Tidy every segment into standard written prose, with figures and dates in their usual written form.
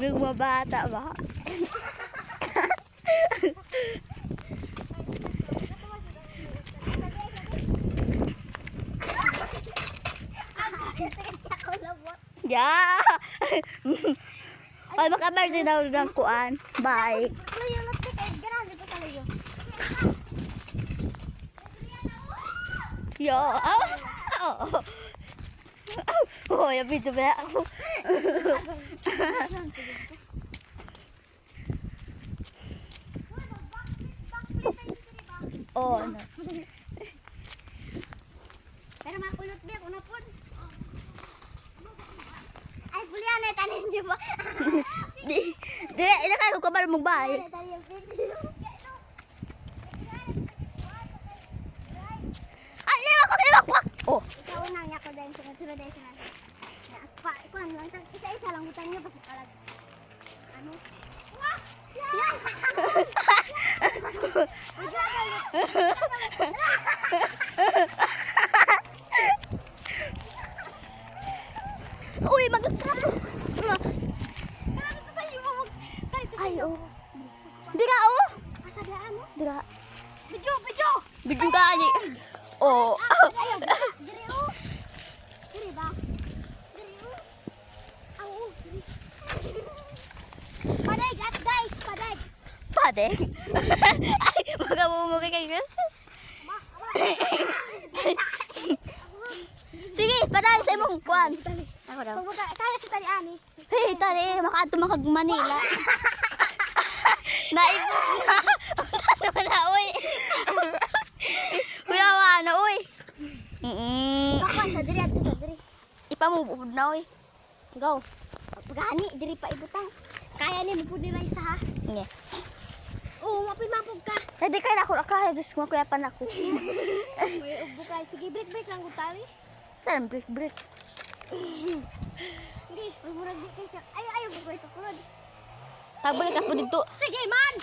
Nagmabata ba? Yeah! Pag makabar din daw ng kuan. Bye. Yo! Oh! Oh, yabi ito ba ako? Oh, no. Pero makulot din ako na po. Ay, bulian na tanin niyo ba? Di, ina kayo kabar mo ba? Ay, liwak ko! Oh. Ikaw na niya ko dahil sunod-sunod dahil sunod. Aspa, ikaw lang, isa-isa lang utang niyo basta kalag. Ano? Wah! Uy, Ay, oh. Dira, oh! Asa daan, oh? Dira. Bidyo! Bidyo gali. Oh. Diri, oh. Diri ba? Diri, oh. Aw, oh. Diri. Paday, guys! Paday! Pade. Ay, magabumuki kayo. Sige, paday sa imong kuan. Ako daw. Kaya si Tani Ani. Hey, tali, makaadto makag Manila. Naibot na. Ano naman na, uy. Kuyawa na, uy. Kakuan sa diri ato sa diri. Ipamubod na, uy. Go. Pagani, diri pa ibutang. Kaya ni mo pud ni Raisa ha. Nge. Oo, mapimapog ka. Hindi kayo na ako nakaya. Diyos ko, makuyapan ako. May ubo ka. Sige, break lang kung tawi. Saan, break. Hindi, magmurag di kayo siya. Ayaw, buko ito kulod. Pagbalik ako dito. Sige, man!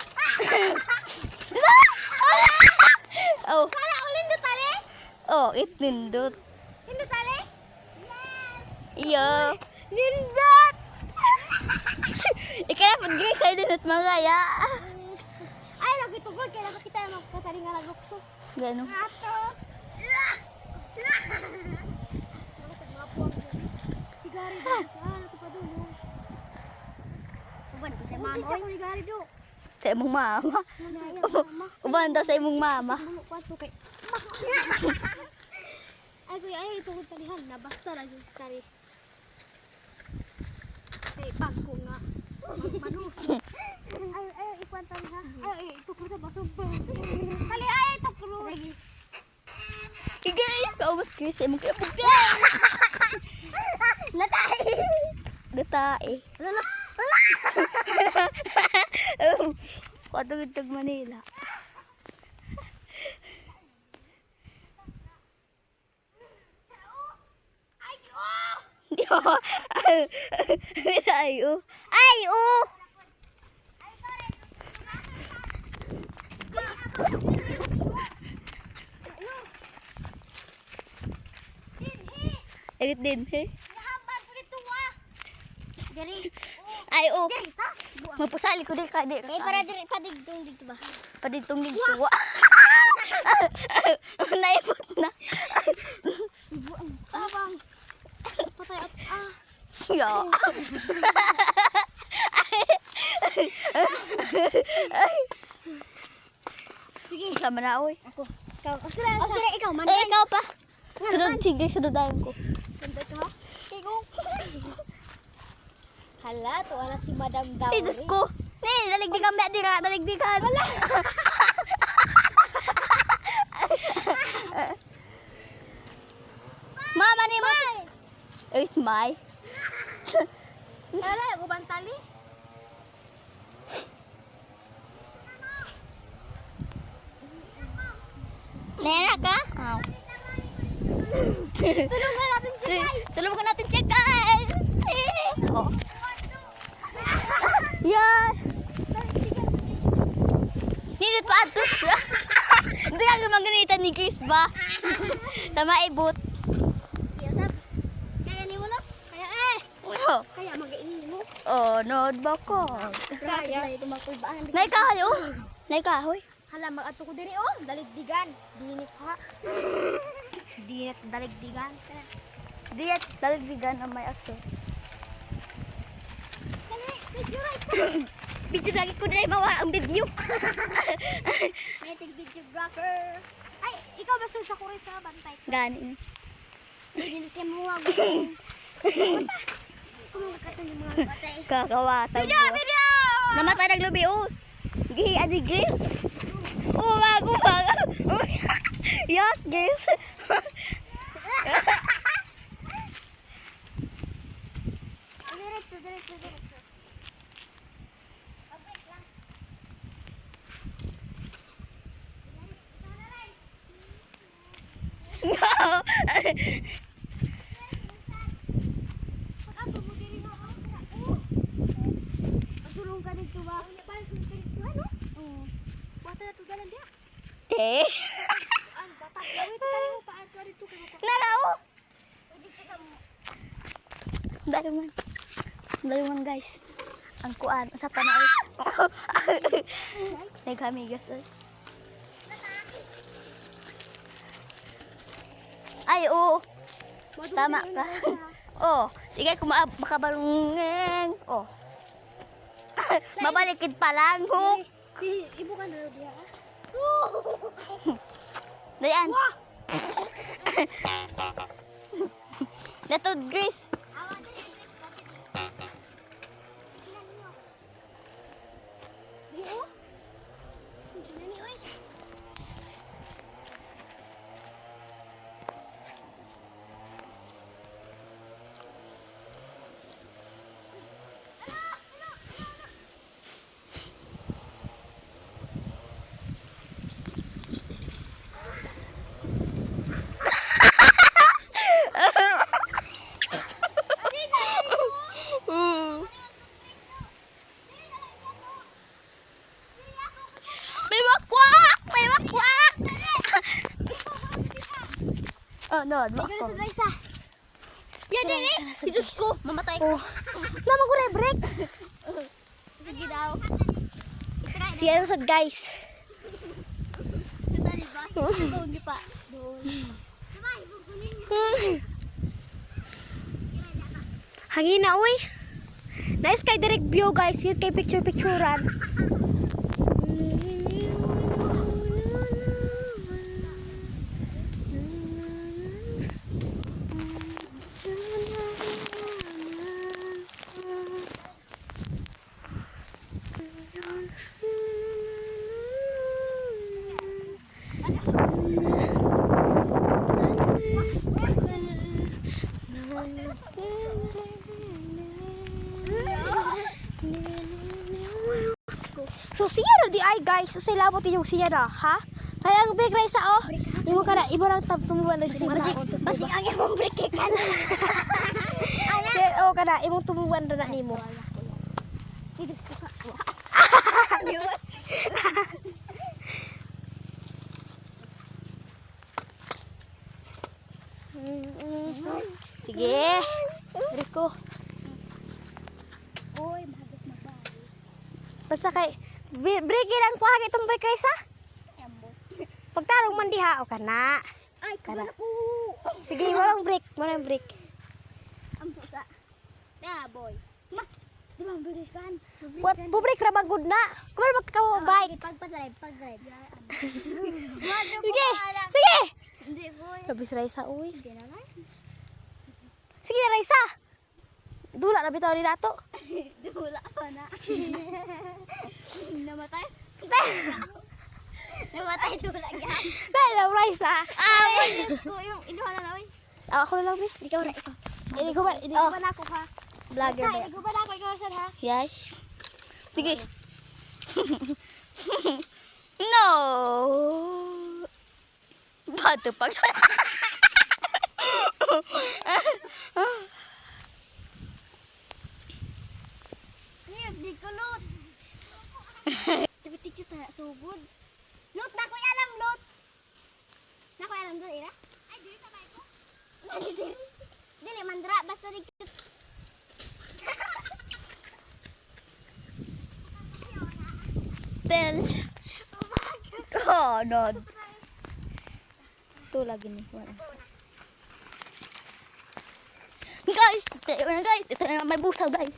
Oh, Sana ulin do tali? oh, it nindot. Hindi tali? Iyo. Nindot! Ikaya pag-gay kayo din at magaya. Ay, lagi ito kulod. Kaya nakakita naman kasali nga nagukso. Gano'n. Ato! Sigari do. Sana ito pa doon. Uban to sa mama. Uban siya ko ni Gari do. Sa imong mama. Uban daw sa imong mama. Mulo ko kay. Ay kuya, ay ito ko talihan na basta lang yung story. Ay bag ko nga. Manus. Ay ikuan talihan. Ay ito ko sa baso. Kali ay ito ko. Hey guys, paubos kayo sa imong kapag. Natay. Datae. Lalo. Patugtog Manila. Ay, oh. Ay, oh. Edit din, he. Ay, oh. Mapusali ko din ka. Eh para diri padigtong dito ba? Paditong din tuwa. Naipot na. Abang. Patay at Yo. Sige, Sama na, oy. ako. Ikaw. Sira ikaw man. Eh, ikaw pa. Sunod, sige, sunod tayo ko. Sunod ka. Ikaw. Hala, tuwa na si Madam Daw. Ay, Diyos ko. Daligdi ka, dira, daligdi ka. Wala. Mama ni mo. Wait, May. Hala, ako bantali. Nera ka? Oh. Tulungan natin si guys. Tulungan natin siya, guys. Oh. Yan. Nindot pa ato. Hindi ka gumaganitan ni Chris ba? Sa maibot. Yosap. Kaya ni mo no? Kaya Oh. Kaya mag-iingin mo. Oh, nod bako. Raya. Kumakulbaan. Nay kahoy oh. Nay kahoy. Hala, mag-ato ko diri oh. Daligdigan. Dinit ha. Dinit daligdigan. Diet daligdigan ang may aso. Kani, video right. Video lagi ko dai mawa ang video. May videographer. Ay, ikaw ba sa kuray sa bantay? Gani. Dinit ka mo wag. Kumakato ni mga batay. Kakawata. Video! Namatay naglubi oh. Gihi adi green. Umag. Yak guys. Diretso. Abay lang. Pag-ato mo diri ha. Pagtulong ka dito ba? Para sa dito ano? Oo. Bata na to dalan dia. Eh. Ang bata. Wait, tali mo paan ka dito kay mo. Narao. Pwede ka sa Dalaman guys. Ang kuan sa panay. Ay kami guys. Ay oo. Tama ka. Oh, sige kung makabalungeng. Oh. Mabalikid pa lang hook. Ibu ka na dia. Dayan. Dato Grace. May wakwak! May wakwak! Oh, no. Siguro sa Raisa. Yan din eh. Jesus ko. Mamatay ko. Naman ko na break. Sige daw. Si ano sad guys. Ito di ba? Ito hindi pa. Sabay, bukunin niya. Hangin na uy. Nice kay direct view guys. Yun kay picture-picturean. So siya na di ay guys, so sila mo tiyong siya na, ha? Kaya ang big rice oh. Imo ka na ibo lang tumuwan na sa mga Basig ang imong break ka na. o kana imong tumuwan ra na nimo. Sige. Rico. Oy, mahagit na ba? Basta kay break lang ko hagit itong break rice ha. Pagtarong man diha o kana. Ay, Kana. kana po. Sige, walang break. Ang pusa. Ya, boy. Ma, di ba berikan? What break ra magud na. Kumain magka-bike. Pag-drive. Sige. Sige. Hindi, boy. Labis Raisa uy. Hindi na lang. Sige Raisa. Dula na bitaw ni dato. Wala pa na. Namatay. Namatay dula yan. Dai na Raisa. Ko yung inuha na lang. Ako na lang ni. Ikaw na ikaw. Ini ko ba na ako ha. Vlogger ba? Ini ko ba na ako ikaw sad ha. Yay. Sige. No. Bato pag. Di ko lot. Tibitik yung tayo sugod. Lot, na ko alam, lot. Na ko alam doon, ira? Ay, dili sa bay ko. Dili, mandra, basta di Tel. Oh, no. Ito lagi nih. Wala. Guys, ito na may busaw guys.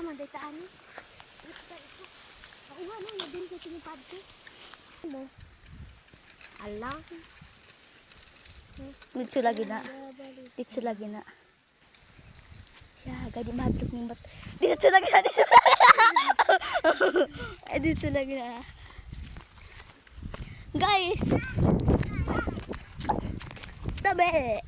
Mandaitaan ni. Ito. Ako nga no, nabin ko sinipad ko. Ano? Allah. Dito lagi na. Dito lagi na. Ya, gadi madlok ng bat. Dito lagi na. Dito lagi na. Guys. Tabi.